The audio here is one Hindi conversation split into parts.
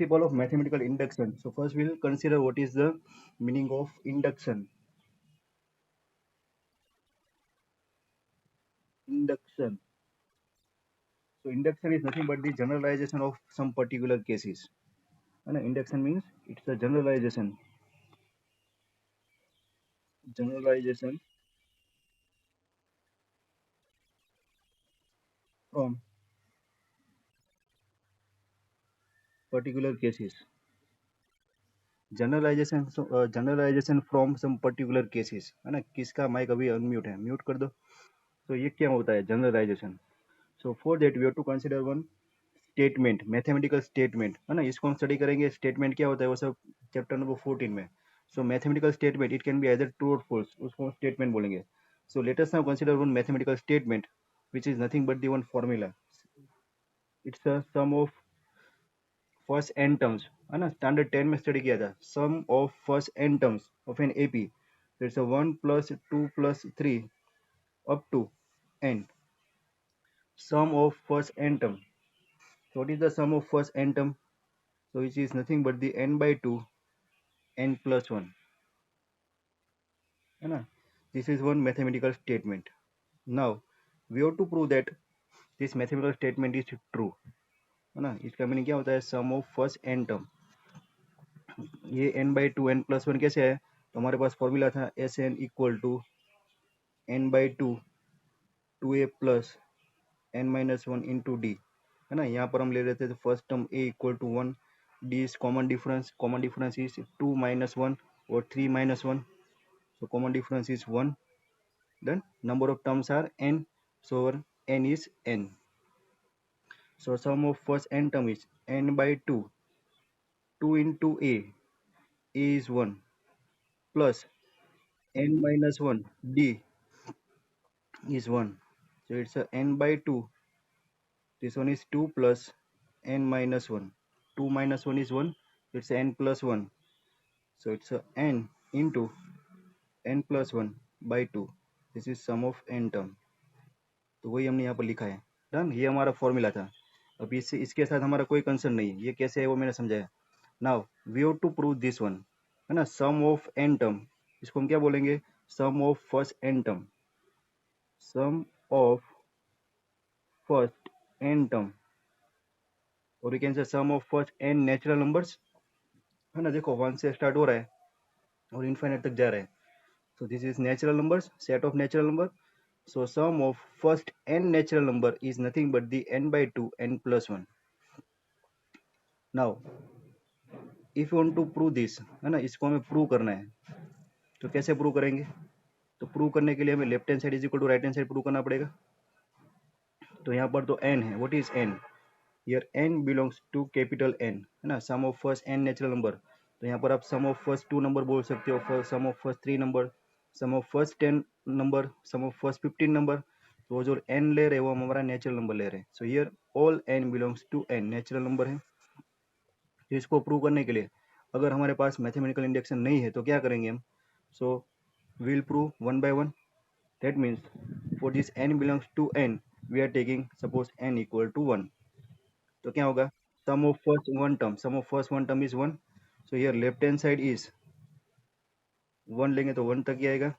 principle of mathematical induction. So first we'll consider what is the meaning of induction. Induction. So induction is nothing but the generalization of some particular cases. And induction means it's a generalization from particular cases. Generalisation from some particular cases है ना. किसका माइक अभी अनम्यूट है, म्यूट कर दो. तो ये क्या होता है generalisation. So for that we have to consider one statement, mathematical statement है ना. इसको हम स्टडी करेंगे. स्टेटमेंट क्या होता है वो सब चैप्टर नंबर 14 में. So mathematical statement it can be either true और फॉल्स, उसको हम स्टेटमेंट बोलेंगे. So let us now consider one mathematical statement which is nothing but the one formula. It's a sum of first n terms है ना. स्टैंडर्ड 10 में स्टडी किया था. Sum of first n terms of an AP. It's a 1 plus 2 plus 3 up to n. Sum of first n term. So what is the sum of first n term? So which is nothing but the n by 2 n plus 1 है ना. This is one mathematical statement. Now we have to prove that this mathematical statement is true है ना. इसका मीनिंग क्या होता है sum of first n term. ये n by 2 n plus 1 कैसे है. तो हमारे पास फॉर्मूला था S N equal to n by 2 2a plus n minus 1 into d है ना. यहाँ पर हम ले लेते थे first term a equal to 1, d is common difference is 2 minus 1 और 3 minus 1. So common difference is 1. Then number of terms are n. So our n is n. So sum of first n term is n by 2. 2 into a is 1 plus n minus 1 d is 1. So it's a n by 2. This one is 2 plus n minus 1. 2 minus 1 is 1. It's n plus 1. So it's a n into n plus 1 by 2. This is sum of n term. तो वही हमने यहाँ पर लिखा है. डन. ये हमारा फॉर्मूला था. अब इसके साथ हमारा कोई कंसर्न नहीं है. ये कैसे है वो मैंने समझाया. Now we have to prove this one है ना. सम ऑफ एन टर्म, इसको हम क्या बोलेंगे. Sum of first n term. Sum of first n term और we can say sum of first n natural numbers है ना. देखो 1 से स्टार्ट हो रहा है और इनफाइनाइट तक जा रहा है. So this is natural numbers, set of natural number. So sum of first n natural number is nothing but the n by 2 n plus 1. Now if you want to prove this है ना, इसको हमें प्रूव करना है. तो कैसे प्रूव करेंगे. तो प्रूव करने के लिए हमें left hand side is equal to right hand side prove करना पड़ेगा. तो यहाँ पर तो n है. What is n. Here n belongs to capital n है ना. Sum of first n natural number. तो यहाँ पर आप सम ऑफ फर्स्ट 2 नंबर बोल सकते हो, sum of first 3 number, sum of first 10 number, sum of first 15 number. तो वो जो n ले रहे हैं वो हमारा नेचुरल नंबर ले रहे हैं. So here all n belongs to n natural number है. तो इसको प्रूव करने के लिए अगर हमारे पास मैथमेटिकल इंडक्शन नहीं है तो क्या करेंगे हम. So will prove one by one. That means for this n belongs to n we are taking suppose n equal to 1. तो क्या होगा. Sum of first one term, sum of first one term is 1. So here left hand side is 1 लेंगे तो 1 तक ही आएगा.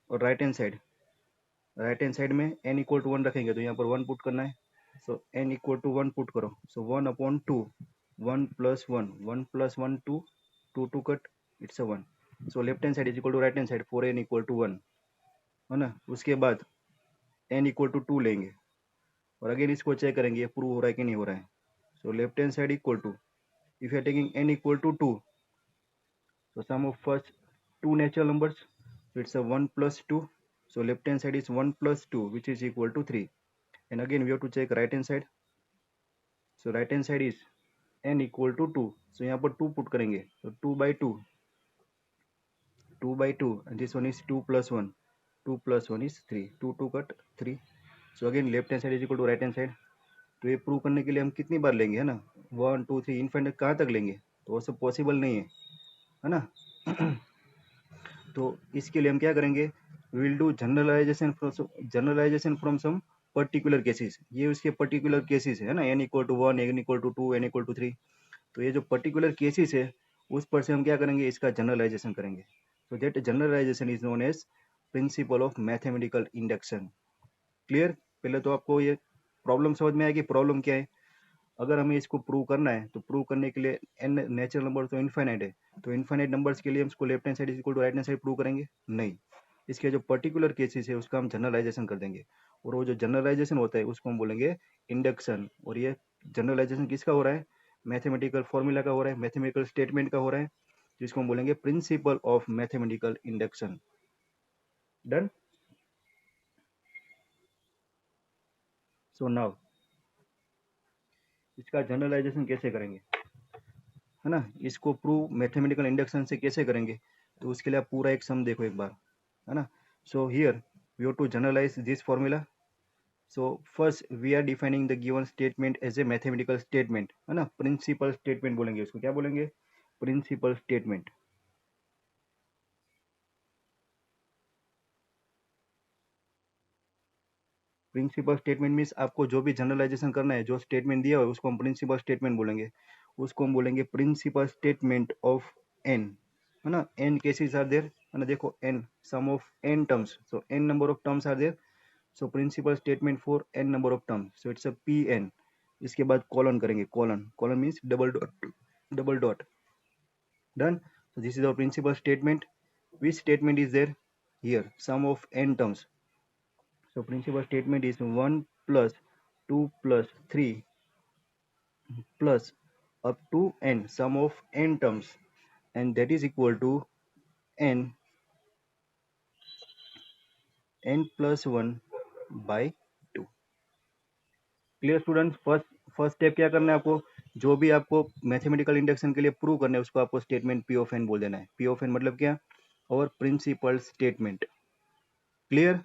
और राइट हैंड साइड में n इक्वल टू 1 रखेंगे तो यहाँ पर 1 पुट करना है. So n equal to 1 put करो. So 1 upon 2, 1 plus 1, 1 plus 1 2, 2 2 cut, it's a 1. So left hand side is equal to right hand side, 4n equal to 1 है ना. उसके बाद n इक्वल टू 2 लेंगे और अगेन इसको चेक करेंगे ये प्रूव हो रहा है कि नहीं हो रहा है. So left hand side equal to, if you are taking n equal to 2, so sum of first two natural numbers, so it's a 1 plus 2. So left hand side is 1 plus 2 which is equal to 3. And again we have to check right hand side. So right hand side is n equal to 2. So यहाँ पर 2 put करेंगे. So 2 by 2, 2 by 2, and this one is 2 plus 1. 2 plus 1 is 3. 2 2 cut 3. So again left hand side is equal to right hand side. तो ये प्रूव करने के लिए हम कितनी बार लेंगे है ना. 1 2 3 इनफाइनाइट कहाँ तक लेंगे. तो वो सब पॉसिबल नहीं है ना. तो इसके लिए हम क्या करेंगे. We will do generalisation from some particular cases. ये उसके पर्टिकुलर केसेस है ना. n equal to 1, n equal to 2, n equal to 3. तो ये जो पर्टिकुलर केसेस है उस पर से हम क्या करेंगे, इसका जनरलाइजेशन करेंगे. So that generalisation is known as principle of mathematical induction. Clear? पहले तो आपको ये प्रॉब्लम समझ में आएगी, प्रॉब्लम क्या है. अगर हमें इसको प्रूव करना है तो प्रूव करने के लिए एन नेचुरल नंबर तो इनफाइनाइट है, तो इनफाइनाइट नंबर्स के लिए हम इसको left hand side is equal to right hand side prove करेंगे नहीं. इसके जो पर्टिकुलर केसेस है उसका हम जनरलाइजेशन कर देंगे, और वो जो जनरलाइजेशन होता है उसको हम बोलेंगे इंडक्शन. और ये जनरलाइजेशन किसका हो रहा है, मैथमेटिकल फॉर्मूला का हो रहा है, मैथमेटिकल स्टेटमेंट का हो रहा है, जिसको हम बोलेंगे principal of mathematical induction. Done. So now इसका जनरलाइजेशन कैसे करेंगे, है ना, इसको प्रूव मैथमेटिकल इंडक्शन से कैसे करेंगे, तो उसके लिए आप पूरा एक सम देखो एक बार, है ना. So here we have to generalise this formula. So first we are defining the given statement as a mathematical statement, है ना. प्रिंसिपल स्टेटमेंट बोलेंगे उसको, क्या बोलेंगे, principle statement. Principle statement means आपको जो भी जनरलाइजेशन करना है, जो स्टेटमेंट दिया हुआ है उसको हम प्रिंसिपल स्टेटमेंट बोलेंगे. उसको हम बोलेंगे प्रिंसिपल स्टेटमेंट ऑफ एन, है ना. एन केसेस आर देयर, है ना. देखो N sum of N terms, so N number of terms are there. So principal statement for N number of terms, so it's a P N. इसके बाद कॉलन करेंगे, colon, colon means double dot, double dot. Done. So this is our principal statement. Which statement is there here? Sum of n terms. So principal statement is 1 plus 2 plus 3 plus up to n, sum of n terms, and that is equal to n, n plus 1 by 2. Clear student? First first step क्या करना है आपको, जो भी आपको मैथमेटिकल इंडक्शन के लिए प्रूव करना है उसको आपको स्टेटमेंट पी ऑफ एन बोल देना है. पी ऑफ एन मतलब क्या, और principle statement. Clear?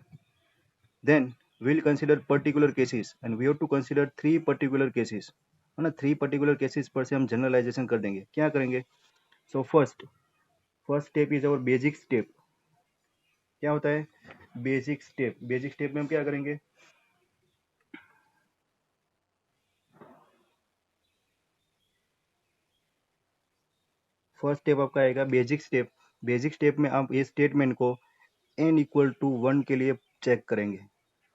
Then we will consider particular cases, and we have to consider three particular cases, है ना. थ्री पर्टिकुलर केसेस पर से हम जनरलाइजेशन कर देंगे. क्या करेंगे, so first first step is our basic step. क्या होता है बेसिक स्टेप, बेसिक स्टेप में हम क्या करेंगे, फर्स्ट स्टेप आपका आएगा बेसिक स्टेप. बेसिक स्टेप में आप ये स्टेटमेंट को n इक्वल टू 1 के लिए चेक करेंगे,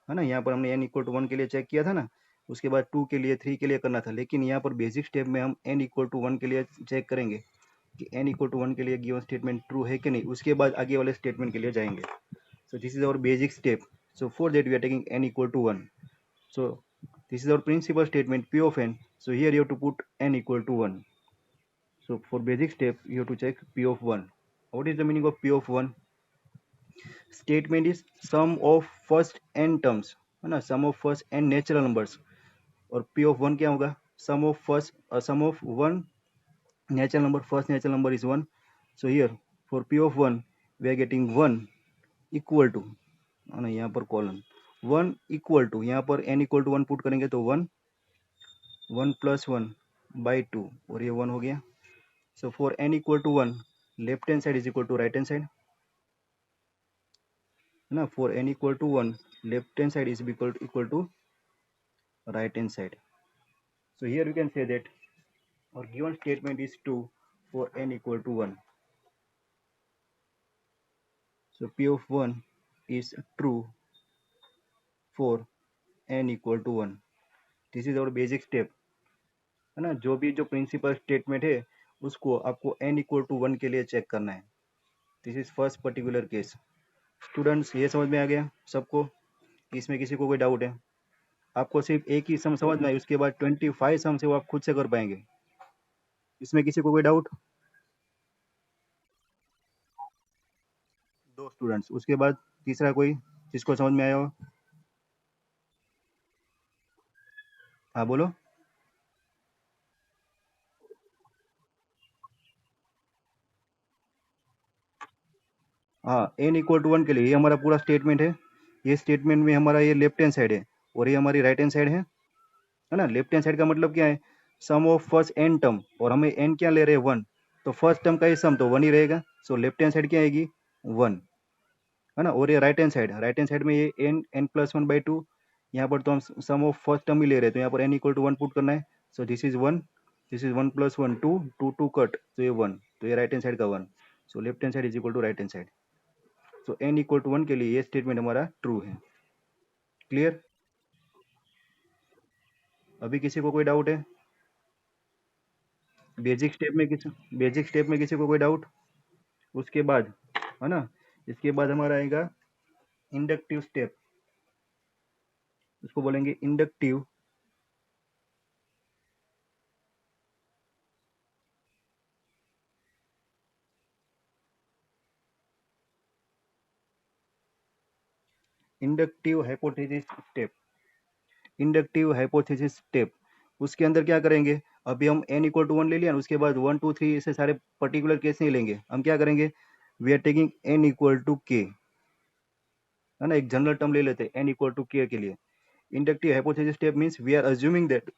है ना. यहाँ पर हमने n इक्वल टू 1 के लिए चेक किया था ना, उसके बाद 2 के लिए 3 के लिए करना था, लेकिन यहाँ पर बेसिक स्टेप में हम n इक्वल टू 1 के लिए चेक करेंगे कि n इक्वल टू 1 के लिए गिवन स्टेटमेंट ट्रू है कि नहीं, उसके बाद आगे वाले स्टेटमेंट के लिए जाएंगे. So this is our basic step. So for that we are taking n equal to 1. So this is our principle statement p of n. So here you have to put n equal to 1. So for basic step you have to check p of 1. What is the meaning of p of 1? Statement is sum of first n terms, है ना, sum of first n natural numbers. और p ऑफ 1 क्या होगा, sum of first, sum of 1 natural number, first natural number is 1. So here for p of 1 we are getting 1 equal to, ना यहाँ पर कॉलन 1 इक्वल टू, यहाँ पर n इक्वल टू 1 पुट करेंगे तो 1, 1 प्लस 1 बाई 2, और ये 1 हो गया. So for n equal to 1 left hand side is equal to right hand side, है ना. For n equal to 1 left hand side is equal to right hand side. So here we can say that our given statement is true for n equal to 1. So p of 1 is true for n equal to 1. This is our basic step, है ना. जो भी जो प्रिंसिपल स्टेटमेंट है उसको आपको n इक्वल टू 1 के लिए चेक करना है. This is first particular case. Students ये समझ में आ गया सबको, इसमें किसी को कोई डाउट है? आपको सिर्फ एक ही सम समझना है, उसके बाद 25 सम से वो आप खुद से कर पाएंगे. इसमें किसी को कोई डाउट? दो स्टूडेंट्स, उसके बाद तीसरा कोई जिसको समझ में आया हो? हाँ बोलो. हाँ n इक्वल टू 1 के लिए ये हमारा पूरा स्टेटमेंट है. ये स्टेटमेंट में हमारा ये लेफ्ट हैंड साइड है और ये हमारी राइट हैंड साइड है ना. लेफ्ट हैंड साइड का मतलब क्या है, सम ऑफ फर्स्ट n टर्म, और हमें n क्या ले रहे हैं 1, तो फर्स्ट टर्म का ही सम तो 1 ही रहेगा. सो लेफ्ट हैंड साइड क्या आएगी 1, है ना. और ये राइट हैंड साइड में ये n प्लस 1 बाई 2, यहाँ पर तो हम सम ऑफ फर्स्ट टर्म ही ले रहे हैं, तो यहाँ पर n इक्वल टू 1 पुट करना है. सो this is 1. This is 1 + 1 2, 2 2 cut, तो ये 1, तो ये राइट हैंड साइड का 1, so left hand side is equal to right hand side. So n equal to 1 के लिए ये स्टेटमेंट हमारा ट्रू है। क्लियर? अभी किसी को कोई डाउट है? बेसिक स्टेप में किसी को कोई डाउट? उसके बाद, है ना, इसके बाद हमारा आएगा इंडक्टिव स्टेप, इसको बोलेंगे inductive inductive hypothesis step. Inductive hypothesis step, उसके अंदर क्या करेंगे, अभी हम n इक्वल टू 1 ले लिया ना, उसके बाद 1 2 3 ऐसे सारे पर्टिकुलर केस नहीं लेंगे, हम क्या करेंगे, we are taking n equal to k, है ना, एक जनरल टर्म ले लेते हैं n इक्वल टू k के लिए। Inductive hypothesis step means we are assuming that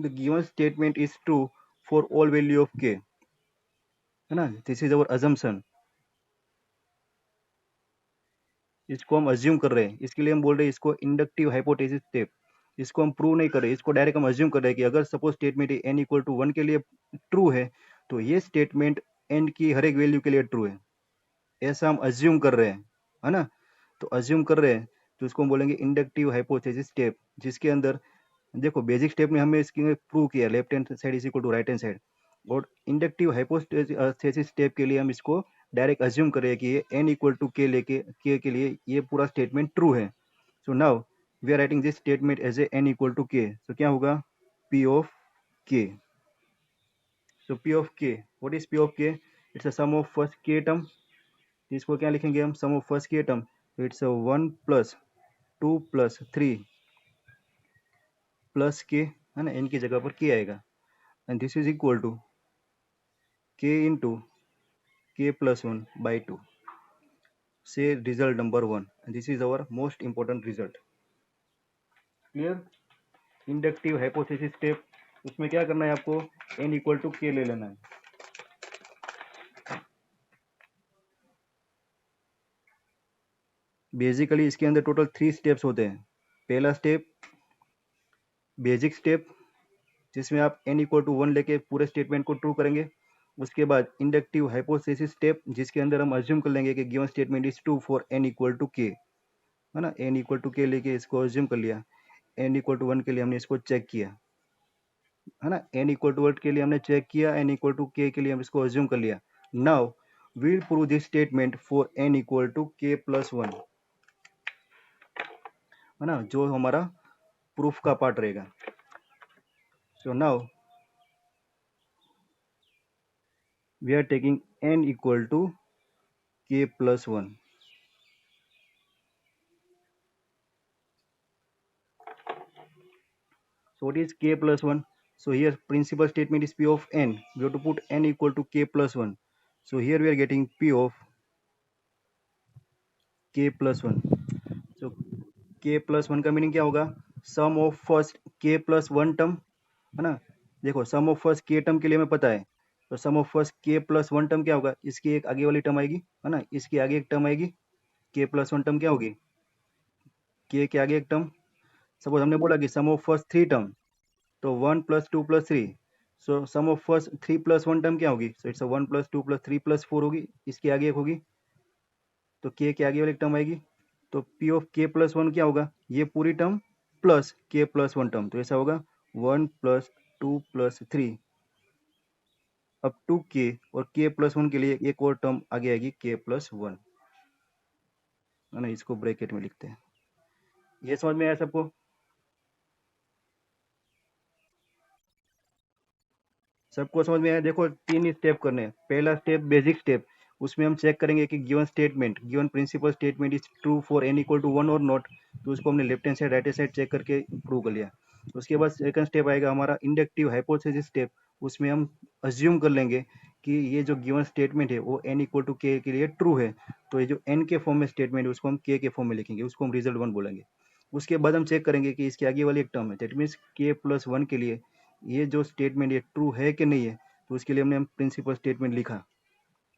the given statement is true for all value of k, है ना, दिस इज अवर अजम्पशन, इसको हम अज्यूम कर रहे हैं, इसके लिए हम बोल रहे हैं इसको इंडक्टिव हाइपोथेसिस स्टेप। इसको हम प्रूव नहीं कर रहे, इसको डायरेक्ट हम अज्यूम कर रहे हैं कि अगर suppose statement n equal to 1 के लिए ट्रू है, तो ये स्टेटमेंट n की हर एक वैल्यू के लिए ट्रू है, ऐसा हम अज्यूम कर रहे हैं, है ना। तो अज्यूम कर रहे हैं, तो इसको हम बोलेंगे इंडक्टिव हाइपोथेसिस स्टेप, जिसके अंदर देखो बेसिक स्टेप में हमने इसकी प्रूव किया left hand side is equal to right hand side, और इंडक्टिव हाइपोथेसिस स्टेप के लिए हम इसको डायरेक्ट अज्यूम करें कि ये n इक्वल टू k लेके k के लिए ये पूरा स्टेटमेंट ट्रू है। So now we are writing this statement as a n equal to k, सो क्या होगा, p of k। So p of k, what is p of k, it's a sum of first k term, इसको क्या लिखेंगे हम, sum of first k term, तो इट्स 1 + 2 + 3 प्लस k, है ना, n की जगह पर k आएगा, and this is equal to k into k + 1 by 2, say result number 1, and this is our most important result। Clear? Inductive hypothesis step, उसमें क्या करना है आपको, n इक्वल टू k ले लेना है। बेसिकली इसके अंदर टोटल 3 स्टेप्स होते हैं। पहला स्टेप बेसिक स्टेप, जिसमें आप n इक्वल टू 1 लेके पूरे स्टेटमेंट को ट्रू करेंगे। उसके बाद इंडक्टिव हाइपोथेसिस स्टेप, जिसके अंदर हम अज्यूम कर लेंगे कि given statement is true for n equal to k, है ना, n इक्वल टू k लेके इसको अज्यूम कर लिया, n इक्वल टू 1 के लिए हमने इसको चेक किया, है ना, n इक्वल टू 1 के लिए हमने चेक किया, n इक्वल टू k के लिए हम इसको अज्यूम कर लिया। Now we'll prove this statement for n equal to k + 1, है ना, जो हमारा प्रूफ का पार्ट रहेगा। So now we are taking n equal to k + 1। So what is k + 1? So here principal statement is p of n. We have to put n equal to k + 1. So here we are getting p of k + 1. So k + 1 का मीनिंग क्या होगा, sum of first k + 1 term, है ना। देखो सम ऑफ फर्स्ट k टर्म के लिए हमें पता है, तो सम ऑफ फर्स्ट k + 1 टर्म क्या होगा, इसकी एक आगे वाली टर्म आएगी, है ना, इसकी आगे एक टर्म आएगी, k + 1 टर्म क्या होगी, k के आगे एक टर्म। सपोज हमने बोला कि सम ऑफ फर्स्ट 3 टर्म, तो 1 + 2 + 3, so sum of first 3 + 1 term क्या होगी, सो इट्स 1 + 2 + 3 + 4 होगी, इसके आगे एक होगी, तो k के आगे वाली टर्म आएगी, तो p ऑफ k + 1 क्या होगा, ये पूरी टर्म प्लस k + 1 टर्म, तो ऐसा होगा 1 + 2 + 3 अप टू k, और k + 1 के लिए एक और टर्म आगे आएगी k + 1, है ना, इसको ब्रैकेट में लिखते हैं। ये समझ में आया सबको? सबको समझ में आया? देखो 3 स्टेप करने हैं। पहला स्टेप बेसिक स्टेप, उसमें हम चेक करेंगे कि given statement, given principle statement is true for n equal to 1 और नॉट, तो उसको हमने left hand side right hand side check करके प्रूव कर लिया। उसके बाद सेकंड स्टेप आएगा हमारा इंडक्टिव हाइपोथेसिस स्टेप, उसमें हम अज्यूम कर लेंगे कि ये जो गिवन स्टेटमेंट है वो n इक्वल टू k के लिए ट्रू है, तो ये जो n के फॉर्म में स्टेटमेंट है उसको हम k के फॉर्म में लिखेंगे, उसको हम रिजल्ट 1 बोलेंगे। उसके बाद हम चेक करेंगे कि इसके आगे वाली एक टर्म है, दैट मीन्स k + 1 के लिए ये जो स्टेटमेंट ये ट्रू है कि नहीं है, तो उसके लिए हमने हम प्रिंसिपल स्टेटमेंट लिखा,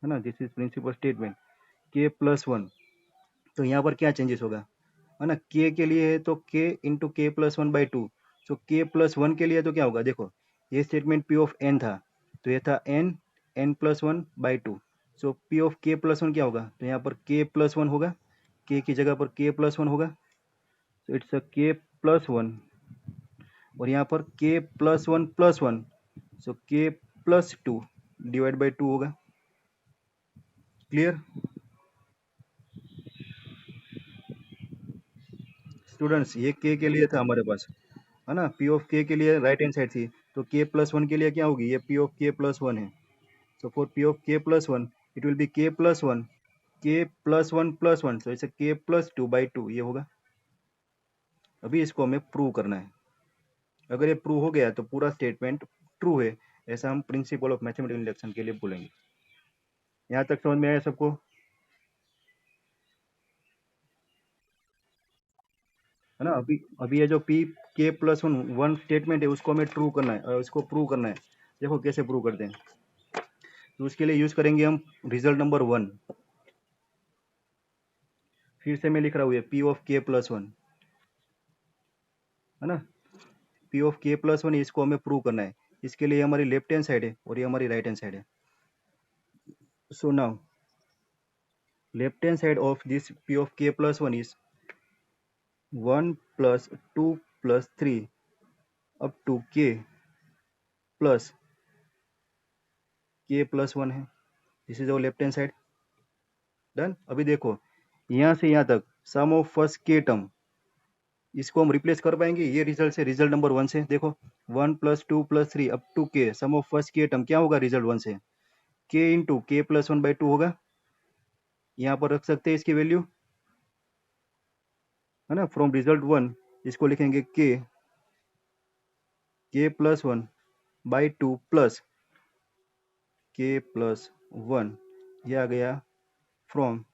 है ना, this is principle statement k + 1। तो यहाँ पर क्या चेंजेस होगा, है ना, k के लिए है तो k into k + 1 by 2, so k + 1 के लिए तो क्या होगा, देखो ये स्टेटमेंट पी ऑफ एन था, तो ये था N n+1/2। So P of के प्लस वन क्या होगा, तो यहाँ पर के प्लस वन होगा, के की जगह पर के प्लस वन होगा, तो इट्स अ के प्लस वन, और यहाँ पर के +1+1, सो के +2 डिवाइड बाई 2 होगा। क्लियर स्टूडेंट्स, ये के लिए था हमारे पास, है ना, पी ऑफ के लिए राइट हैंड साइड थी, तो के प्लस वन के लिए क्या होगी, ये पी ऑफ के प्लस वन है। सो फॉर पी ऑफ के plus one it will be के+1 तो इसे के+2/2 ये होगा। अभी इसको हमें प्रूव करना है। अगर ये प्रूव हो गया तो पूरा स्टेटमेंट ट्रू है, ऐसा हम प्रिंसिपल ऑफ मैथमेटिकल इंडक्शन के लिए बोलेंगे। यहाँ तक समझ में आया सबको, है ना। अभी ये जो पी के+1 स्टेटमेंट है उसको हमें ट्रू करना है, और इसको प्रूव करना है। देखो कैसे प्रूव करते हैं, तो उसके लिए यूज करेंगे हम रिजल्ट नंबर 1। फिर से मैं लिख रहा हूँ, ये पी ऑफ के+1, है ना, पी ऑफ के+1 इसको हमें प्रूव करना है। इसके लिए हमारी लेफ्ट हैंड साइड है और ये हमारी राइट हैंड साइड है। So now left hand side of this p of के+1 इज 1+2+3 अप टू प्लस के+1 है। This is our left hand side. Done. अभी देखो यहाँ से यहाँ तक sum of first k term, इसको हम रिप्लेस कर पाएंगे ये रिजल्ट से, रिजल्ट नंबर 1 से। देखो 1+2+3 अप टू के, सम ऑफ फर्स्ट के टर्म क्या होगा रिजल्ट 1 से, के इंटू के+1/2 होगा। यहाँ पर रख सकते हैं इसकी वैल्यू, है ना, फ्रॉम रिजल्ट 1 इसको लिखेंगे के+1/2 प्लस के+1, ये आ गया फ्रॉम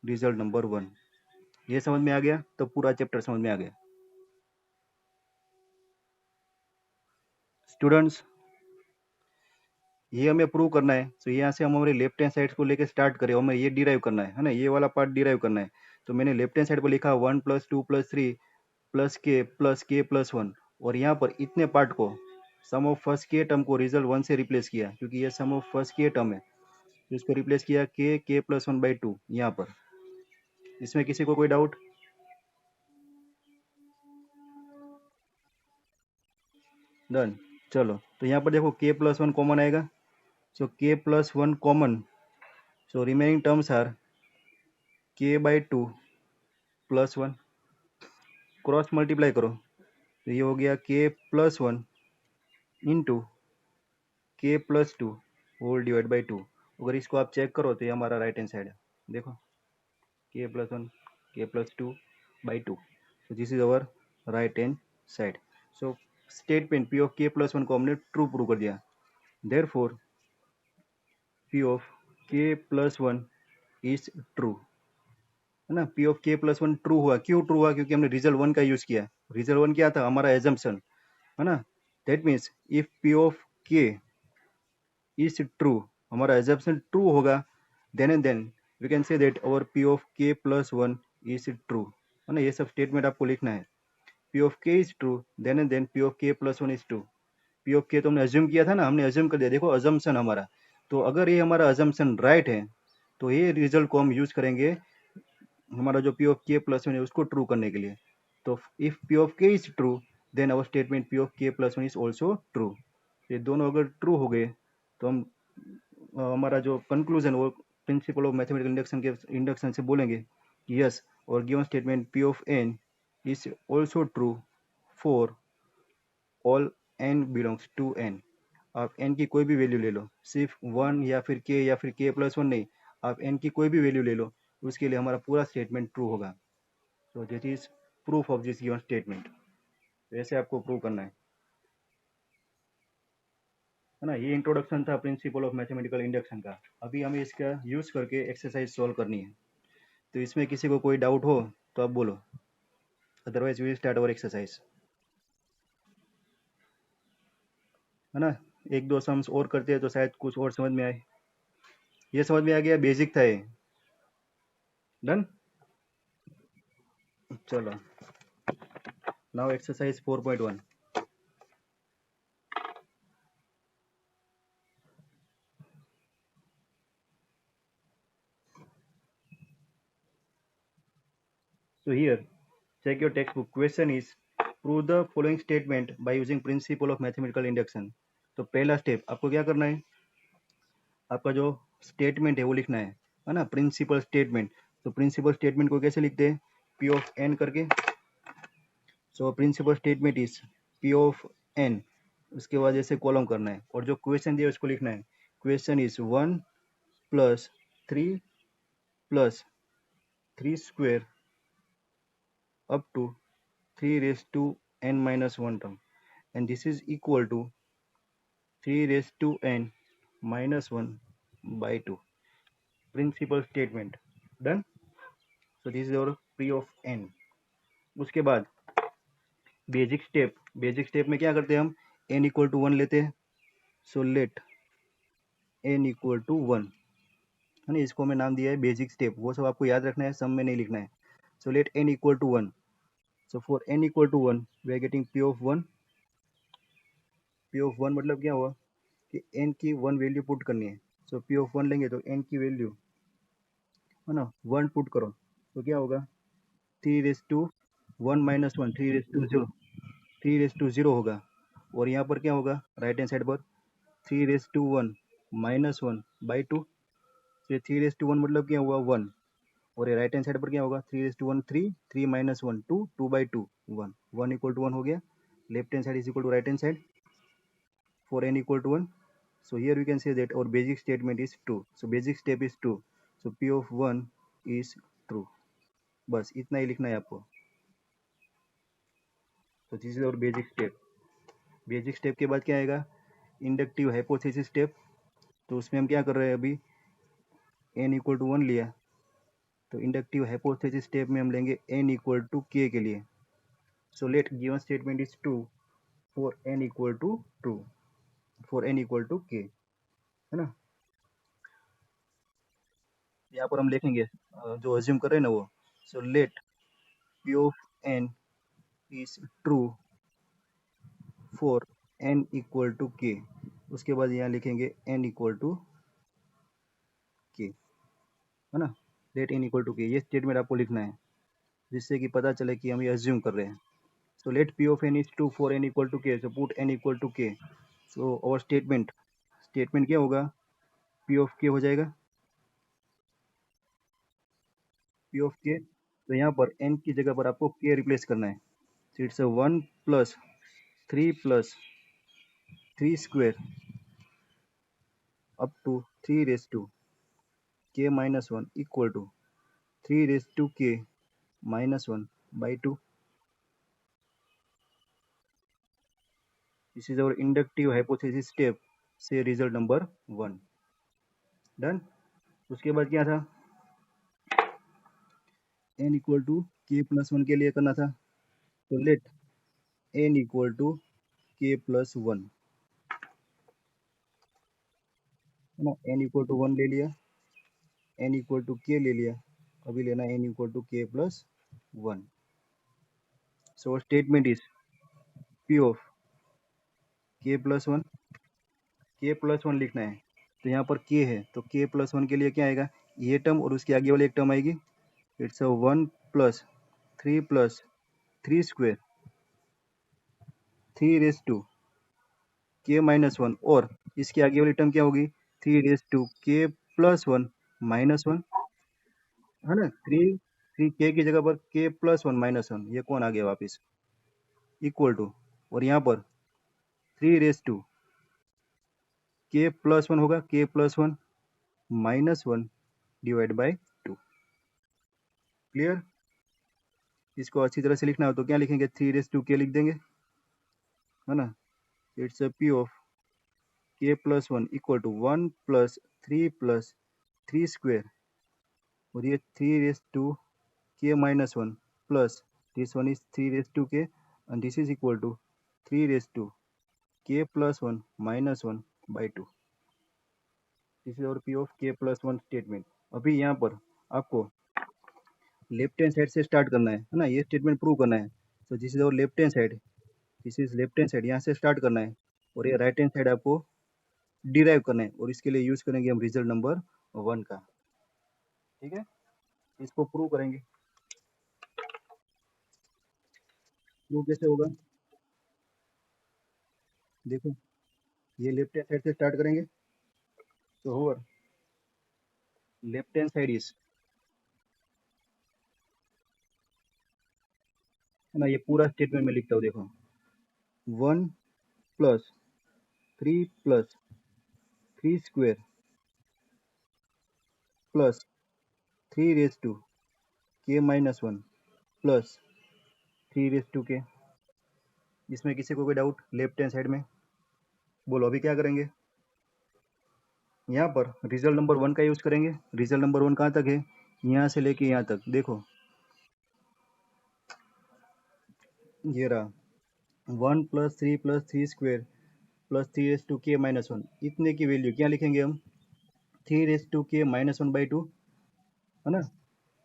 रिजल्ट नंबर 1। ये समझ में आ गया, तो पूरा चैप्टर समझ में आ गया। स्टूडेंट्स, ये हमें प्रूव करना है, तो यहाँ से हम हमारे लेफ्ट हैंड साइड को लेकर स्टार्ट करें, हमें ये डिराइव करना है ना, ये वाला पार्ट डिराइव करना है। तो मैंने लेफ्ट हैंड साइड पर लिखा 1+2+3 प्लस के+1, और यहाँ पर इतने पार्ट को सम ऑफ फर्स्ट के टर्म को रिजल्ट 1 से रिप्लेस किया, क्योंकि ये सम ऑफ फर्स्ट के टर्म है, तो इसको रिप्लेस किया के+1/2 यहाँ पर। इसमें किसी को कोई डाउट? डन। चलो, तो यहाँ पर देखो के+1 कॉमन आएगा, सो के+1 common, so remaining terms are k/2 +1, cross multiply करो, तो ये हो गया k+1 into k+2 whole divide by 2। अगर इसको आप चेक करो तो ये हमारा राइट हैंड साइड है। देखो k+1 k+2/2, so this is our right hand side. So statement p of k+1 को हमने ट्रू प्रूव कर दिया, therefore p of k+1 is true, है ना। p of k+1 ट्रू हुआ, क्यों ट्रू हुआ, क्योंकि हमने रिजल्ट 1 का यूज किया। रिजल्ट 1 क्या था, हमारा एजम्पशन, है ना। That means if p of k is true, हमारा एजम्पशन ट्रू होगा, then and then we can say that our p of k+1 is true, है ना। ये सब स्टेटमेंट आपको लिखना है। p of k is true, then and then p of k+1 is true। p of k तो हमने अज्यूम किया था ना, हमने अज्यूम कर दिया, देखो अजम्पशन हमारा। तो अगर ये हमारा अजम्पशन राइट है, तो ये रिजल्ट को हम यूज करेंगे हमारा जो p of k+1 है उसको ट्रू करने के लिए। तो if p of k is true, then our statement p of k+1 is also true। ये दोनों अगर ट्रू हो गए तो हम हमारा जो कंक्लूजन वो प्रिंसिपल ऑफ मैथमेटिकल इंडक्शन के इंडक्शन से बोलेंगे यस, और given statement p of n is also true for all n belongs to n। आप n की कोई भी वैल्यू ले लो, सिर्फ 1 या फिर k या फिर k+1 नहीं, आप n की कोई भी वैल्यू ले लो, उसके लिए हमारा पूरा स्टेटमेंट ट्रू होगा। सो this is proof of this given statement. ऐसे आपको प्रूव करना है ना। ये इंट्रोडक्शन था प्रिंसिपल ऑफ मैथमेटिकल इंडक्शन का। अभी हमें इसका यूज करके एक्सरसाइज सॉल्व करनी है। तो इसमें किसी को कोई डाउट हो तो आप बोलो, otherwise we start our exercise, है ना। एक दो सम्स और करते हैं तो शायद कुछ और समझ में आए। ये समझ में आ गया, बेसिक था ये। डन। चलो, now exercise 4.1। So here, check your textbook. Question is, prove the following statement by using principle of mathematical induction. तो पहला स्टेप आपको क्या करना है, आपका जो स्टेटमेंट है वो लिखना है ना, प्रिंसिपल स्टेटमेंट। तो प्रिंसिपल स्टेटमेंट को कैसे लिखते हैं, पी ऑफ एन करके। So principal statement is p of n, उसके बाद जैसे कॉलम करना है, और जो क्वेश्चन दिया उसको लिखना है। Question is 1 + 3 + 3² up to 3⁻n−1 term, and this is equal to 3⁻n−1/2. Principal statement done. So this is our P of n. उसके बाद बेसिक स्टेप में क्या करते हैं हम, n = 1 लेते हैं। सो लेट n = 1 है ना, इसको मैं नाम दिया है बेसिक स्टेप, वो सब आपको याद रखना है, सम में नहीं लिखना है। So let n = 1। So for n = 1 we are getting P of 1। P of 1 मतलब क्या हुआ कि n की 1 वैल्यू पुट करनी है। सो P of 1 लेंगे तो n की वैल्यू है ना 1 पुट करो, तो क्या होगा 3⁻1−1, 3⁻0 होगा। और यहाँ पर क्या होगा, राइट हैंड साइड पर 3⁻1−1/2। तो 3⁻1 मतलब क्या हुआ 1, और ये राइट हैंड साइड पर क्या होगा 3⁻1 3, 3-1 2, 2/2 1, 1 = 1 हो गया। Left hand side is equal to right hand side for n = 1. So here we can say that our basic statement is true. So basic step is true. So P of 1 is true. बस इतना ही लिखना है आपको। तो दिस इज और बेसिक स्टेप। बेसिक स्टेप के बाद क्या आएगा, इंडक्टिव हाइपोथेसिस स्टेप। तो उसमें हम क्या कर रहे हैं, अभी n = 1 लिया, तो इंडक्टिव हाइपोथेसिस स्टेप में हम लेंगे n = k के लिए। So let given statement is true for n = true, for n = k, है ना। यहाँ पर हम लिखेंगे जो अज्यूम कर रहे हैं ना वो। So let P of n is true for n = k। उसके बाद यहाँ लिखेंगे n = k, है ना। लेट n = k, ये स्टेटमेंट आपको लिखना है, जिससे कि पता चले कि हम ये अज्यूम कर रहे हैं। So let P of n is true for n = k। So put n = k। सो और स्टेटमेंट क्या होगा, P of k हो जाएगा, P of k। तो यहाँ पर n की जगह पर आपको k रिप्लेस करना है। So it's a 1 + 3 + 3² up to 3⁻k−1 equal to 3⁻k−1/2. This is our inductive hypothesis step, say result number 1 done. उसके बाद क्या था, n = k+1 के लिए करना था। तो लेट n = k+1, है ना। n = 1 ले लिया, n = k ले लिया, अभी लेना n = k+1। So statement is P of k+1, k+1 लिखना है। तो यहाँ पर k है, तो k+1 के लिए क्या आएगा, ये टर्म और उसके आगे वाले एक टर्म आएगी। इट्स 1 + 3 + 3² 3⁻k−1, और इसके आगे वाली टर्म क्या होगी 3⁻k+1-1, है ना। 3 k की जगह पर k+1-1, ये कौन आ गया वापिस, इक्वल टू, और यहाँ पर 3k+1 होगा, k+1-1/2। क्लियर। इसको अच्छी तरह से लिखना हो तो क्या लिखेंगे, 3k लिख देंगे, है ना। इट्स P of k+1 = 1 + 3 + 3², और ये 3⁻k−1 plus this one is 3k, and this is equal to 3k+1-1/2। This is और P of k+1 स्टेटमेंट। अभी यहाँ पर आपको लेफ्ट हैंड साइड से स्टार्ट करना है ना, ये स्टेटमेंट प्रूव करना है। तो दिस इज और left hand side, this is left hand side, यहाँ से स्टार्ट करना है, और ये राइट हैंड साइड आपको डिराइव करना है, और इसके लिए यूज करेंगे हम रिजल्ट नंबर 1 का। ठीक है, इसको प्रूव करेंगे। प्रूव कैसे होगा? देखो, ये लेफ्ट हैंड साइड से स्टार्ट करेंगे, तो however left hand side is, है ना, ये पूरा स्टेटमेंट में लिखता हूँ, देखो, 1 + 3 + 3² +3⁻⁻1 +3⁻⁻k। इसमें किसी को कोई डाउट लेफ्ट हैंड साइड में? बोलो, अभी क्या करेंगे? यहाँ पर रिजल्ट नंबर 1 का यूज करेंगे। रिजल्ट नंबर 1 कहाँ तक है? यहाँ से लेके यहाँ तक, देखो ये रहा, 1 + 3 + 3² +3⁻⁻1, इतने की वैल्यू क्या लिखेंगे हम? 3⁻⁻2, है ना।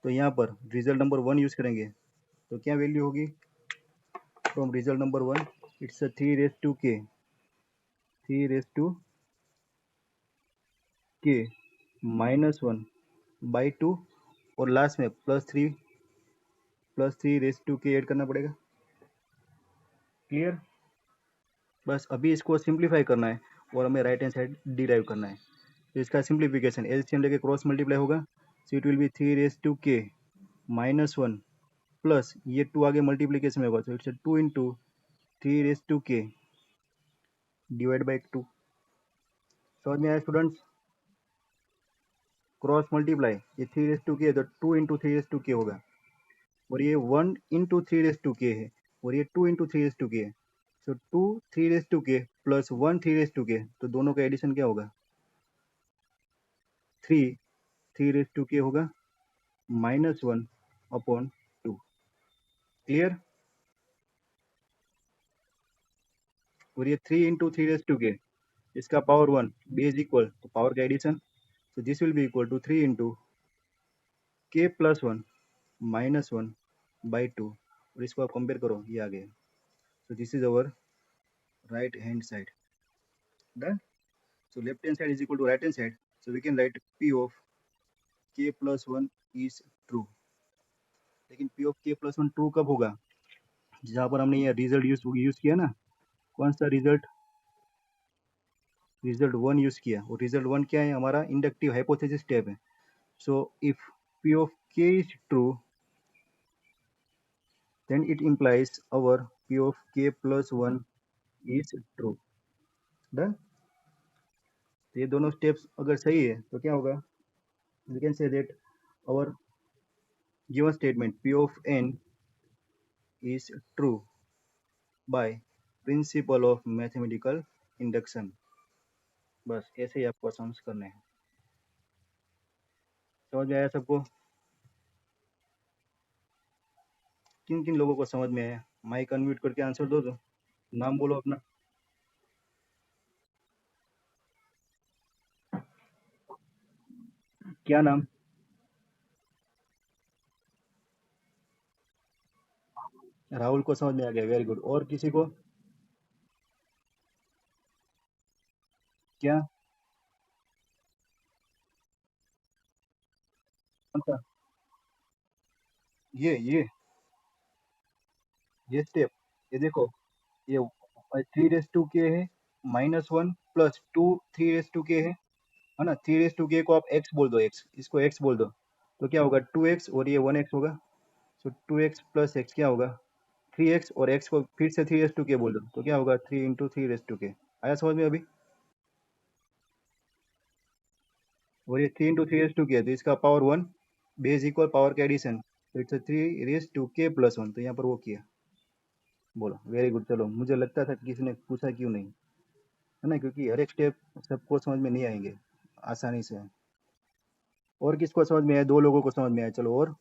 तो यहाँ पर रिजल्ट नंबर 1 यूज करेंगे, तो क्या वैल्यू होगी from result number 1? It's 3⁻k, 3⁻⁻1/2, और लास्ट में +3 ऐड करना पड़ेगा। क्लियर? बस अभी इसको सिंप्लीफाई करना है और हमें राइट हैंड साइड डिराइव करना है। तो इसका सिंप्लीफिकेशन एलसीएम लेके क्रॉस मल्टीप्लाई होगा, so it will B 3⁻k-1 plus ये 2 आगे मल्टीप्लीकेशन में होगा, तो इट्स 2 × 3⁻k डिवाइड बाई 2। समझ में आया स्टूडेंट्स? क्रॉस मल्टीप्लाई, ये 3⁻k है तो 2 × 3⁻k होगा, और ये 1 × 3⁻k है, और ये 2 × 3⁻k है, सो 2 3⁻k प्लस 1 3⁻k, तो दोनों का एडिशन क्या होगा? 3 3⁻k होगा -1/2। क्लियर? और ये 3 × 3⁻k, इसका पावर 1, बेस इक्वल तो पावर का addition, so this will be equal to 3 × k + 1 -1/2, और इसको आप कंपेयर करो, ये आ गया। So this is our right hand side. Done? So left hand side is equal to right hand side, so we can write P of k + 1 is true. लेकिन P of k + 1 ट्रू कब होगा? जहाँ पर हमने ये रिजल्ट यूज किया ना, कौन सा रिजल्ट? रिजल्ट 1 यूज किया, और रिजल्ट 1 क्या है? हमारा इंडक्टिव हाइपोथेसिस स्टेप है। So if P of k is true, then it implies our P of k + 1 is true. Done? तो ये दोनों स्टेप्स अगर सही है तो क्या होगा? We can say that our given statement P of n is true by principle of mathematical induction. बस ऐसे ही आपको सम्स करने हैं। समझ में आया सबको? किन किन लोगों को समझ में आया? माइक अनम्यूट करके आंसर दो, तो नाम बोलो अपना। क्या नाम? राहुल को समझ में आ गया, वेरी गुड। और किसी को? क्या? कौन सा? ये स्टेप, ये देखो, ये 3⁻k है, -1 प्लस 2 3⁻k है ना। 3⁻k को आप x बोल दो, x, इसको x बोल दो, तो क्या होगा? 2x, और ये 1x होगा, सो 2x + x क्या होगा? 3x, और x को फिर से 3⁻k बोल दो, तो क्या होगा? 3 × 3⁻k। आया समझ में अभी? और ये 3 × 3⁻k है, तो इसका पावर 1, बेस इक्वल पावर का एडिशन, तो इट्स 3⁻k + 1, तो यहाँ पर वो किया। बोलो, वेरी गुड। चलो, मुझे लगता था कि किसी ने पूछा क्यों नहीं, है ना, क्योंकि हर एक स्टेप सबको समझ में नहीं आएंगे आसानी से। और किसको समझ में आया? 2 लोगों को समझ में आया। चलो, और